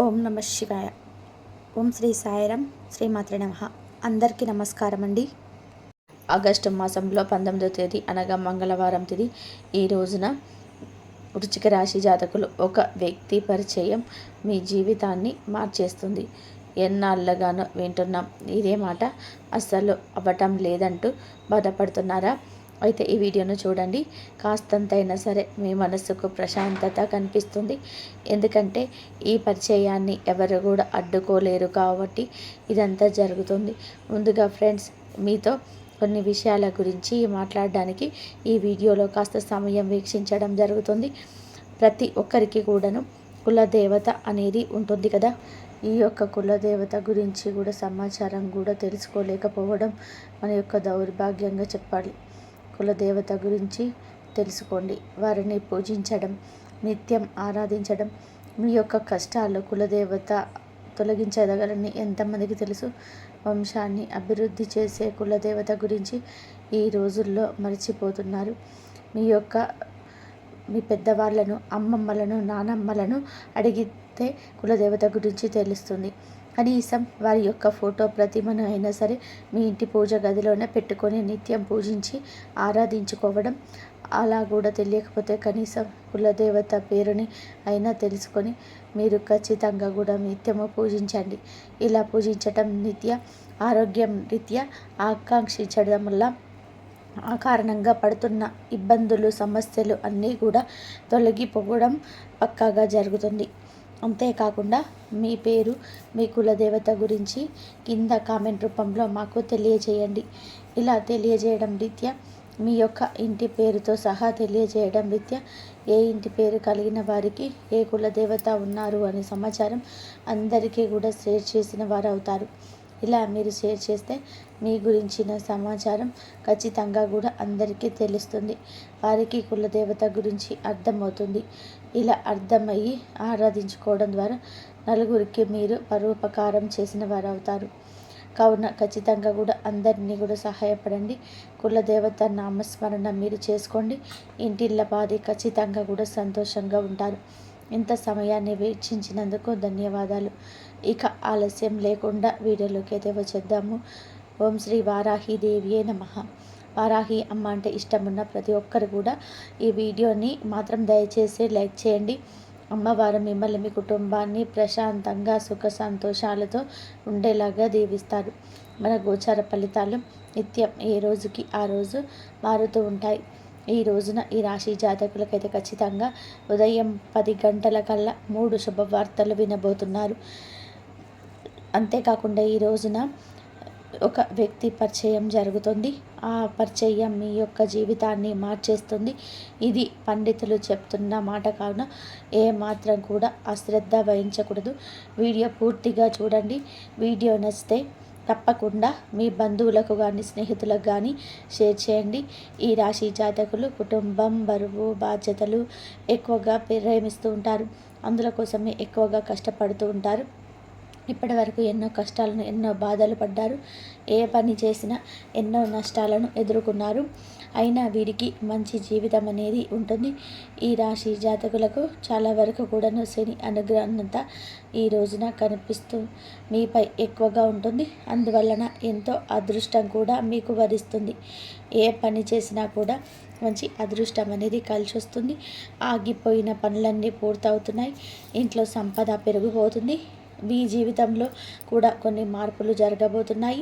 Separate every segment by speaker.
Speaker 1: ఓం నమ శివాయ. ఓం శ్రీ సాయిరామ్. శ్రీమాత్రే నమః. అందరికీ నమస్కారం అండి. ఆగస్టు మాసంలో 19వ తేదీ అనగా మంగళవారం తిథి. ఈ రోజున వృశ్చిక రాశి జాతకులు ఒక వ్యక్తి పరిచయం మీ జీవితాన్ని మార్చేస్తుంది. ఎన్నాళ్ళగానో వింటున్నాం, ఇదే మాట అస్సలు అవ్వటం లేదంటూ బాధపడుతున్నారా? అయితే ఈ వీడియోను చూడండి. కాస్తంతైనా సరే మీ మనస్సుకు ప్రశాంతత కనిపిస్తుంది. ఎందుకంటే ఈ పరిచయాన్ని ఎవరు కూడా అడ్డుకోలేరు కాబట్టి ఇదంతా జరుగుతుంది. ముందుగా ఫ్రెండ్స్, మీతో కొన్ని విషయాల గురించి మాట్లాడడానికి ఈ వీడియోలో కాస్త సమయం వీక్షించడం జరుగుతుంది. ప్రతి ఒక్కరికి కూడాను కులదేవత అనేది ఉంటుంది కదా. ఈ యొక్క కులదేవత గురించి కూడా సమాచారం కూడా తెలుసుకోలేకపోవడం మన యొక్క దౌర్భాగ్యంగా చెప్పాలి. కులదేవత గురించి తెలుసుకోండి, వారిని పూజించడం, నిత్యం ఆరాధించడం. మీ యొక్క కష్టాలు కులదేవత తొలగించగలని ఎంతమందికి తెలుసు? వంశాన్ని అభివృద్ధి చేసే కులదేవత గురించి ఈ రోజుల్లో మర్చిపోతున్నారు. మీ పెద్దవాళ్ళను, అమ్మమ్మలను, నానమ్మలను అడిగితే కులదేవత గురించి తెలుస్తుంది. కనీసం వారి యొక్క ఫోటో ప్రతిమను అయినా సరే మీ ఇంటి పూజ గదిలోనే పెట్టుకొని నిత్యం పూజించి ఆరాధించుకోవడం. అలా కూడా తెలియకపోతే కనీసం కులదేవత పేరుని అయినా తెలుసుకొని మీరు ఖచ్చితంగా కూడా నిత్యము పూజించండి. ఇలా పూజించటం నిత్య ఆరోగ్యం రీత్యా ఆకాంక్షించడం వల్ల ఆ కారణంగా పడుతున్న ఇబ్బందులు, సమస్యలు అన్నీ కూడా తొలగిపోవడం పక్కాగా జరుగుతుంది. అంతేకాకుండా మీ పేరు, మీ కులదేవత గురించి కింద కామెంట్ రూపంలో మాకు తెలియజేయండి. ఇలా తెలియజేయడం రీత్యా మీ యొక్క ఇంటి పేరుతో సహా తెలియజేయడం రీత్యా ఏ ఇంటి పేరు కలిగిన వారికి ఏ కులదేవత ఉన్నారు అనే సమాచారం అందరికీ కూడా షేర్ చేసిన వారు అవుతారు. ఇలా మీరు షేర్ చేస్తే మీ గురించిన సమాచారం ఖచ్చితంగా కూడా అందరికీ తెలుస్తుంది. వారికి కులదేవత గురించి అర్థమవుతుంది. ఇలా అర్థమయ్యి ఆరాధించుకోవడం ద్వారా నలుగురికి మీరు పరోపకారం చేసిన వారు అవుతారు. కావున ఖచ్చితంగా కూడా అందరినీ కూడా సహాయపడండి. కులదేవత నామస్మరణ మీరు చేసుకోండి. ఇంటిల్లపాది ఖచ్చితంగా కూడా సంతోషంగా ఉంటారు. ఇంత సమయాన్ని వీక్షించినందుకు ధన్యవాదాలు. ఇక ఆలస్యం లేకుండా వీడియోలోకి అయితే వచ్చేద్దాము. ఓం శ్రీ వారాహిదేవియే నమః. వారాహి అమ్మ అంటే ఇష్టమున్న ప్రతి ఒక్కరు కూడా ఈ వీడియోని మాత్రం దయచేసి లైక్ చేయండి. అమ్మవారు మిమ్మల్ని, మీ కుటుంబాన్ని ప్రశాంతంగా సుఖ సంతోషాలతో ఉండేలాగా దీవిస్తారు. మన గోచార ఫలితాలు నిత్యం ఏ రోజుకి ఆ రోజు మారుతూ ఉంటాయి. ఈ రోజున ఈ రాశి జాతకులకైతే ఖచ్చితంగా ఉదయం 10 గంటల కల్లా 3 శుభవార్తలు వినబోతున్నారు. అంతేకాకుండా ఈ రోజున ఒక వ్యక్తి పరిచయం జరుగుతుంది. ఆ పరిచయం మీ యొక్క జీవితాన్ని మార్చేస్తుంది. ఇది పండితులు చెప్తున్న మాట కావున ఏ మాత్రం కూడా అశ్రద్ధ వహించకూడదు. వీడియో పూర్తిగా చూడండి. వీడియో నచ్చితే తప్పకుండా మీ బంధువులకు కానీ, స్నేహితులకు కానీ షేర్ చేయండి. ఈ రాశి జాతకులు కుటుంబం, బరువు, బాధ్యతలు ఎక్కువగా ప్రేమిస్తూ ఉంటారు. అందులో కోసమే ఎక్కువగా కష్టపడుతూ ఉంటారు. ఇప్పటి వరకు ఎన్నో కష్టాలను, ఎన్నో బాధలు పడ్డారు. ఏ పని చేసినా ఎన్నో నష్టాలను ఎదుర్కొన్నారు. అయినా వీరికి మంచి జీవితం అనేది ఉంటుంది. ఈ రాశి జాతకులకు చాలా వరకు కూడాను శని అనుగ్రహంతా ఈ రోజున కనిపిస్తూ మీపై ఎక్కువగా ఉంటుంది. అందువలన ఎంతో అదృష్టం కూడా మీకు వరిస్తుంది. ఏ పని చేసినా కూడా మంచి అదృష్టం అనేది కలిసి వస్తుంది. ఆగిపోయిన పనులన్నీ పూర్తవుతున్నాయి. ఇంట్లో సంపద పెరిగిపోతుంది. మీ జీవితంలో కూడా కొన్ని మార్పులు జరగబోతున్నాయి.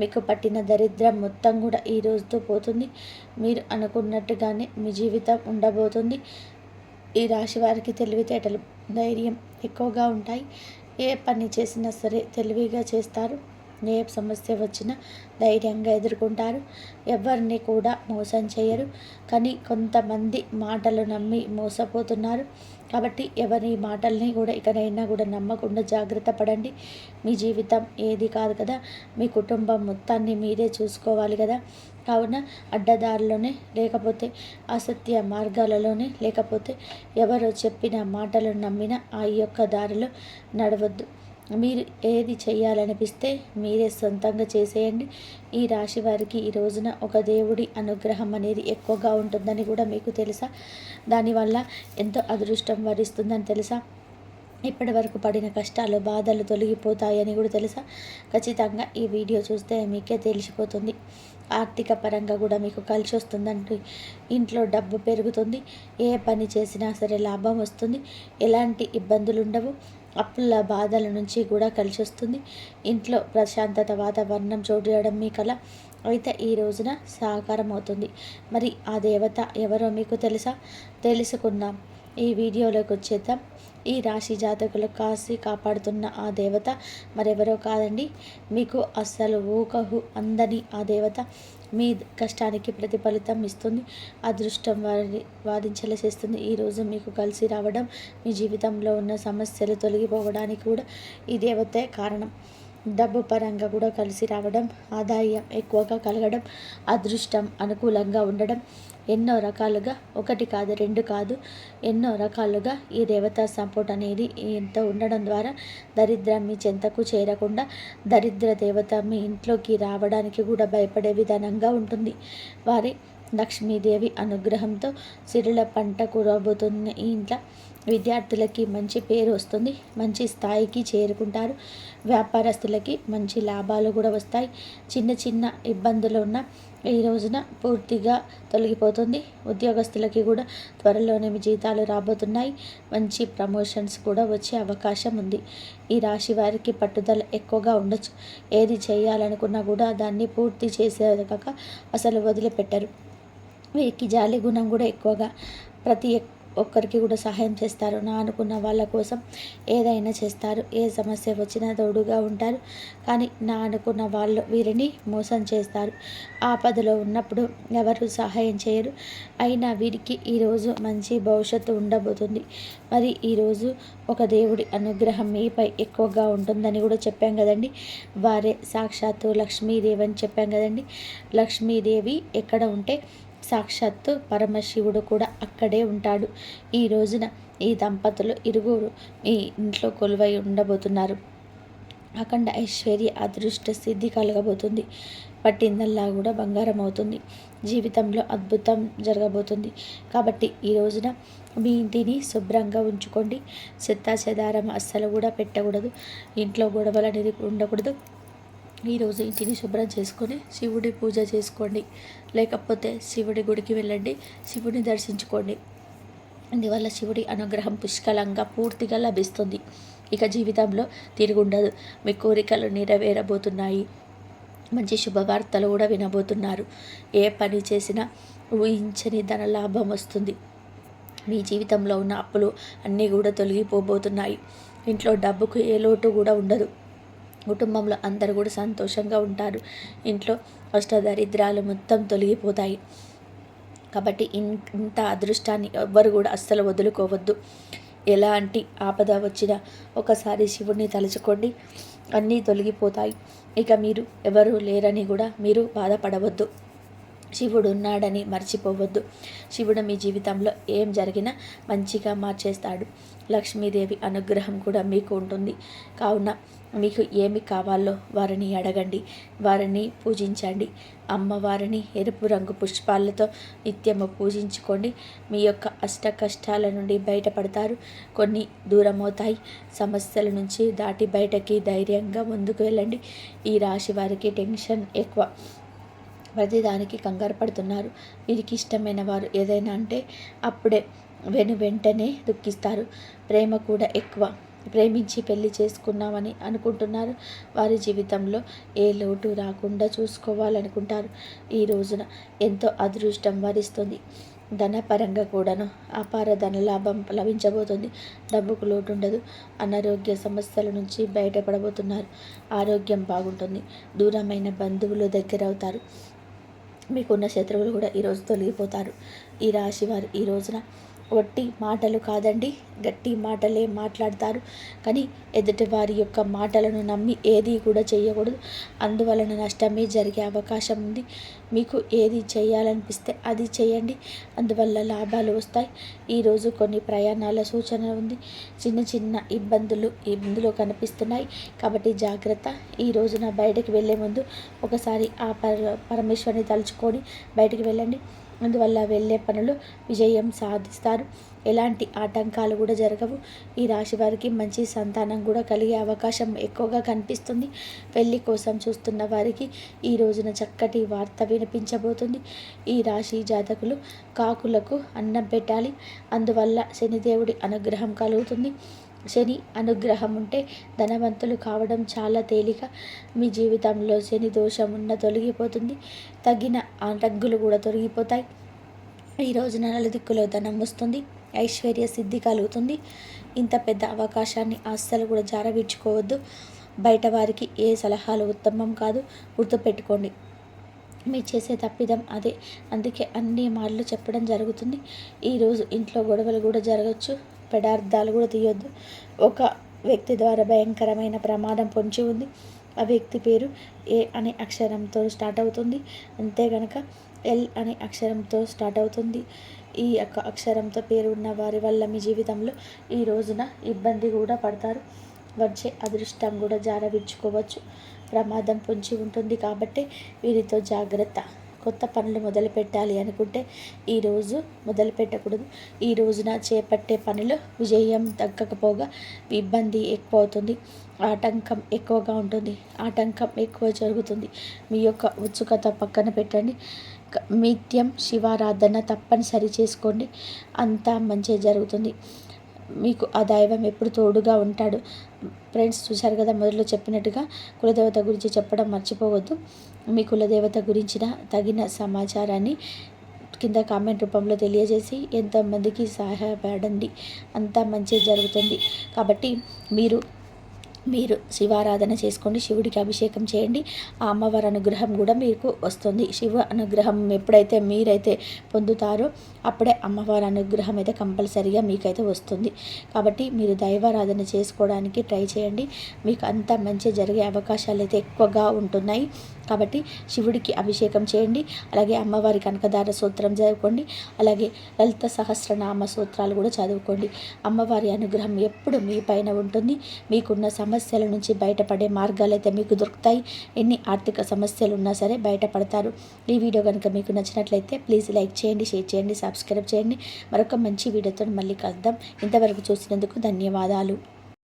Speaker 1: మీకు పట్టిన దరిద్రం మొత్తం కూడా ఈ రోజుతో పోతుంది. మీరు అనుకున్నట్టుగానే మీ జీవితం ఉండబోతుంది. ఈ రాశి వారికి తెలివితేటలు, ధైర్యం ఎక్కువగా ఉంటాయి. ఏ పని చేసినా సరే తెలివిగా చేస్తారు. ఏ సమస్య వచ్చినా ధైర్యంగా ఎదుర్కొంటారు. ఎవరిని కూడా మోసం చేయరు. కానీ కొంతమంది మాటలు నమ్మి మోసపోతున్నారు. కాబట్టి ఎవరి మాటల్ని కూడా ఇకనైనా కూడా నమ్మకుండా జాగ్రత్త పడండి. మీ జీవితం ఏది కాదు కదా, మీ కుటుంబం మొత్తాన్ని మీరే చూసుకోవాలి కదా. కావున అడ్డదారిలోనే, లేకపోతే అసత్య మార్గాలలోనే, లేకపోతే ఎవరో చెప్పిన మాటలు నమ్మిన ఆ యొక్క దారిలో నడవద్దు. మీరు ఏది చేయాలనిపిస్తే మీరే సొంతంగా చేసేయండి. ఈ రాశి వారికి ఈ రోజున ఒక దేవుడి అనుగ్రహం అనేది ఎక్కువగా ఉంటుందని కూడా మీకు తెలుసా? దానివల్ల ఎంతో అదృష్టం వరిస్తుందని తెలుసా? ఇప్పటి వరకు పడిన కష్టాలు బాధలు తొలగిపోతాయని కూడా తెలుసా? ఖచ్చితంగా ఈ వీడియో చూస్తే మీకే తెలిసిపోతుంది. ఆర్థిక పరంగా కూడా మీకు కలిసి వస్తుందంటే ఇంట్లో డబ్బు పెరుగుతుంది. ఏ పని చేసినా సరే లాభం వస్తుంది. ఎలాంటి ఇబ్బందులు ఉండవు. అప్పుల బాధల నుంచి కూడా కలిసి వస్తుంది. ఇంట్లో ప్రశాంతత వాతావరణం చోటు చేయడం మీ కల అయితే ఈ రోజున సాకారం అవుతుంది. మరి ఆ దేవత ఎవరో మీకు తెలుసా? తెలుసుకుందాం. ఈ వీడియోలోకి వచ్చేద్దాం. ఈ రాశి జాతకులు కాసి కాపాడుతున్న ఆ దేవత మరెవరో కాదండి, మీకు అస్సలు ఊహకు అందని ఆ దేవత మీ కష్టానికి ప్రతిఫలితం ఇస్తుంది. అదృష్టం వాదించేలా చేస్తుంది. ఈరోజు మీకు కలిసి రావడం, మీ జీవితంలో ఉన్న సమస్యలు తొలగిపోవడానికి కూడా ఈ దేవతే కారణం. డబ్బు పరంగా కూడా కలిసి రావడం, ఆదాయం ఎక్కువగా కలగడం, అదృష్టం అనుకూలంగా ఉండడం, ఎన్నో రకాలుగా ఒకటి కాదు రెండు కాదు ఎన్నో రకాలుగా ఈ దేవతా సపోర్ట్ అనేది ఎంతో ఉండడం ద్వారా దరిద్రం మీ చెంతకు చేరకుండా దరిద్ర దేవత మీ ఇంట్లోకి రావడానికి కూడా భయపడే విధానంగా ఉంటుంది. వారి లక్ష్మీదేవి అనుగ్రహంతో సిరుల పంట కురబోతున్న ఈ ఇంట్లో విద్యార్థులకి మంచి పేరు వస్తుంది. మంచి స్థాయికి చేరుకుంటారు. వ్యాపారస్తులకి మంచి లాభాలు కూడా వస్తాయి. చిన్న చిన్న ఇబ్బందులు ఉన్న ఈ రోజున పూర్తిగా తొలగిపోతుంది. ఉద్యోగస్తులకి కూడా త్వరలోనే మీ జీతాలు రాబోతున్నాయి. మంచి ప్రమోషన్స్ కూడా వచ్చే అవకాశం ఉంది. ఈ రాశి వారికి పట్టుదల ఎక్కువగా ఉండొచ్చు. ఏది చేయాలనుకున్నా కూడా దాన్ని పూర్తి చేసేదాకా అసలు వదిలిపెట్టరు. వీరికి జాలి గుణం కూడా ఎక్కువగా. ప్రతి ఒక్కరికి కూడా సహాయం చేస్తారు. నా అనుకున్న వాళ్ళ కోసం ఏదైనా చేస్తారు. ఏ సమస్య వచ్చినా తోడుగా ఉంటారు. కానీ నా అనుకున్న వాళ్ళు వీరిని మోసం చేస్తారు. ఆపదలో ఉన్నప్పుడు ఎవరు సహాయం చేయరు. అయినా వీరికి ఈరోజు మంచి భవిష్యత్తు ఉండబోతుంది. మరి ఈరోజు ఒక దేవుడి అనుగ్రహం మీపై ఎక్కువగా ఉంటుందని కూడా చెప్పాం కదండి. వారే సాక్షాత్తు లక్ష్మీదేవి అని చెప్పాం కదండి. లక్ష్మీదేవి ఎక్కడ ఉంటే సాక్షాత్తు పరమశివుడు కూడా అక్కడే ఉంటాడు. ఈ రోజున ఈ దంపతులు ఇరుగురు మీ ఇంట్లో కొలువై ఉండబోతున్నారు. అఖండ ఐశ్వర్య అదృష్ట సిద్ధి కలగబోతుంది. పట్టిందల్లా కూడా బంగారం అవుతుంది. జీవితంలో అద్భుతం జరగబోతుంది. కాబట్టి ఈ రోజున మీ ఇంటిని శుభ్రంగా ఉంచుకోండి. చెత్తా చెదారం అస్సలు కూడా పెట్టకూడదు. ఇంట్లో గొడవలు అనేది ఉండకూడదు. ఈరోజు ఇంటిని శుభ్రం చేసుకొని శివుడి పూజ చేసుకోండి. లేకపోతే శివుడి గుడికి వెళ్ళండి, శివుడిని దర్శించుకోండి. అందువల్ల శివుడి అనుగ్రహం పుష్కలంగా పూర్తిగా లభిస్తుంది. ఇక జీవితంలో తిరుగుండదు. మీ కోరికలు నెరవేరబోతున్నాయి. మంచి శుభవార్తలు కూడా వినబోతున్నారు. ఏ పని చేసినా ఊహించని ధన లాభం వస్తుంది. మీ జీవితంలో ఉన్న అప్పులు అన్నీ కూడా తొలగిపోబోతున్నాయి. ఇంట్లో డబ్బుకు ఏ లోటు కూడా ఉండదు. కుటుంబంలో అందరూ కూడా సంతోషంగా ఉంటారు. ఇంట్లో అష్టదరిద్రాలు మొత్తం తొలగిపోతాయి. కాబట్టి ఇంత అదృష్టాన్ని ఎవ్వరు కూడా అస్సలు వదులుకోవద్దు. ఎలాంటి ఆపద వచ్చినా ఒకసారి శివుడిని తలుచుకోండి, అన్నీ తొలగిపోతాయి. ఇక మీరు ఎవరు లేరని కూడా మీరు బాధపడవద్దు. శివుడు ఉన్నాడని మర్చిపోవద్దు. శివుడు మీ జీవితంలో ఏం జరిగినా మంచిగా మార్చేస్తాడు. లక్ష్మీదేవి అనుగ్రహం కూడా మీకు ఉంటుంది. కావున మీకు ఏమి కావాలో వారిని అడగండి, వారిని పూజించండి. అమ్మవారిని ఎరుపు రంగు పుష్పాలతో నిత్యము పూజించుకోండి. మీ యొక్క అష్ట కష్టాల నుండి బయటపడతారు. కొన్ని దూరమవుతాయి. సమస్యల నుంచి దాటి బయటకి ధైర్యంగా ముందుకు వెళ్ళండి. ఈ రాశి వారికి టెన్షన్ ఎక్కువ. ప్రతిదానికి కంగారు పడుతున్నారు. వీరికి ఇష్టమైన వారు ఏదైనా అంటే అప్పుడే వెంటనే దుఃఖిస్తారు. ప్రేమ కూడా ఎక్కువ. ప్రేమించి పెళ్లి చేసుకున్నామని అనుకుంటున్నారు. వారి జీవితంలో ఏ లోటు రాకుండా చూసుకోవాలనుకుంటారు. ఈ రోజున ఎంతో అదృష్టం వరిస్తుంది. ధనపరంగా కూడాను అపార ధనలాభం లభించబోతుంది. డబ్బుకు లోటు ఉండదు. అనారోగ్య సమస్యల నుంచి బయటపడబోతున్నారు. ఆరోగ్యం బాగుంటుంది. దూరమైన బంధువులు దగ్గర అవుతారు. మీకున్న శత్రువులు కూడా ఈరోజు తొలగిపోతారు. ఈ రాశి వారు ఈ రోజున వట్టి మాటలు కాదండి, గట్టి మాటలే మాట్లాడతారు. కానీ ఎదుటి వారి యొక్క మాటలను నమ్మి ఏది కూడా చేయకూడదు. అందువలన నష్టమే జరిగే అవకాశం ఉంది. మీకు ఏది చేయాలనిపిస్తే అది చేయండి. అందువల్ల లాభాలు వస్తాయి. ఈరోజు కొన్ని ప్రయాణాల సూచన ఉంది. చిన్న చిన్న ఇబ్బందులు ఇందులో కనిపిస్తున్నాయి. కాబట్టి జాగ్రత్త. ఈ రోజున బయటకు వెళ్ళే ముందు ఒకసారి ఆ పరమేశ్వరిని తలుచుకొని బయటికి వెళ్ళండి. అందువల్ల వెళ్ళే పనులు విజయం సాధిస్తారు. ఎలాంటి ఆటంకాలు కూడా జరగవు. ఈ రాశి వారికి మంచి సంతానం కూడా కలిగే అవకాశం ఎక్కువగా కనిపిస్తుంది. పెళ్లి కోసం చూస్తున్న వారికి ఈ రోజున చక్కటి వార్త వినిపించబోతుంది. ఈ రాశి జాతకులు కాకులకు అన్నం పెట్టాలి. అందువల్ల శనిదేవుడి అనుగ్రహం కలుగుతుంది. శని అనుగ్రహం ఉంటే ధనవంతులు కావడం చాలా తేలిక. మీ జీవితంలో శని దోషం ఉన్న తొలగిపోతుంది. తగిన ఆటంకులు కూడా తొలగిపోతాయి. ఈ రోజున నలుదిక్కులో ధనం వస్తుంది. ఐశ్వర్య సిద్ధి కలుగుతుంది. ఇంత పెద్ద అవకాశాన్ని అస్సలు కూడా జారవిడ్చుకోవద్దు. బయట వారికి ఏ సలహాలు ఉత్తమం కాదు, గుర్తుపెట్టుకోండి. మీరు చేసే తప్పిదం అదే. అందుకే అన్ని మాటలు చెప్పడం జరుగుతుంది. ఈరోజు ఇంట్లో గొడవలు కూడా జరగచ్చు. పదార్థాలు కూడా తీయొద్దు. ఒక వ్యక్తి ద్వారా భయంకరమైన ప్రమాదం పొంచి ఉంది. ఆ వ్యక్తి పేరు ఏ అనే అక్షరంతో స్టార్ట్ అవుతుంది. అంతే గనక ఎల్ అనే అక్షరంతో స్టార్ట్ అవుతుంది. ఈ యొక్క అక్షరంతో పేరు ఉన్న వారి వల్ల మీ జీవితంలో ఈ రోజున ఇబ్బంది కూడా పడతారు. వచ్చే అదృష్టం కూడా జారవిడ్చుకోవచ్చు. ప్రమాదం పొంచి ఉంటుంది కాబట్టి వీరితో జాగ్రత్త. కొత్త పనులు మొదలు పెట్టాలి అనుకుంటే ఈరోజు మొదలు పెట్టకూడదు. ఈ రోజున చేపట్టే పనిలో విజయం తగ్గకపోగా ఇబ్బంది ఎక్కువ అవుతుంది. ఆటంకం ఎక్కువగా ఉంటుంది. ఆటంకం ఎక్కువ జరుగుతుంది. మీ యొక్క ఉత్సుకత పక్కన పెట్టండి. నిత్యం శివారాధన తప్పనిసరి చేసుకోండి. అంతా మంచి జరుగుతుంది. మీకు ఆ దైవం ఎప్పుడు తోడుగా ఉంటాడు. ఫ్రెండ్స్, చూశారు కదా, మొదట్లో చెప్పినట్టుగా కులదేవత గురించి చెప్పడం మర్చిపోవద్దు. మీ కులదేవత గురించిన తగిన సమాచారాన్ని కింద కామెంట్ రూపంలో తెలియజేసి ఎంతోమందికి సహాయపడండి. అంతా మంచి జరుగుతుంది. కాబట్టి మీరు శివారాధన చేసుకోండి. శివుడికి అభిషేకం చేయండి. ఆ అమ్మవారి అనుగ్రహం కూడా మీకు వస్తుంది. శివ అనుగ్రహం ఎప్పుడైతే మీరైతే పొందుతారో అప్పుడే అమ్మవారి అనుగ్రహం అయితే కంపల్సరీగా మీకైతే వస్తుంది. కాబట్టి మీరు దైవారాధన చేసుకోవడానికి ట్రై చేయండి. మీకు అంతా మంచి జరిగే అవకాశాలు అయితే ఎక్కువగా ఉంటున్నాయి. కాబట్టి శివుడికి అభిషేకం చేయండి. అలాగే అమ్మవారి కనకదార సూత్రం చదువుకోండి. అలాగే లలిత సహస్రనామ సూత్రాలు కూడా చదువుకోండి. అమ్మవారి అనుగ్రహం ఎప్పుడు మీ పైన ఉంటుంది. మీకున్న సమస్యల నుంచి బయటపడే మార్గాలు అయితే మీకు దొరుకుతాయి. ఎన్ని ఆర్థిక సమస్యలు ఉన్నా సరే బయటపడతారు. ఈ వీడియో కనుక మీకు నచ్చినట్లయితే ప్లీజ్ లైక్ చేయండి, షేర్ చేయండి, సబ్స్క్రైబ్ చేయండి. మరొక మంచి వీడియోతో మళ్ళీ కలుద్దాం. ఇంతవరకు చూసినందుకు ధన్యవాదాలు.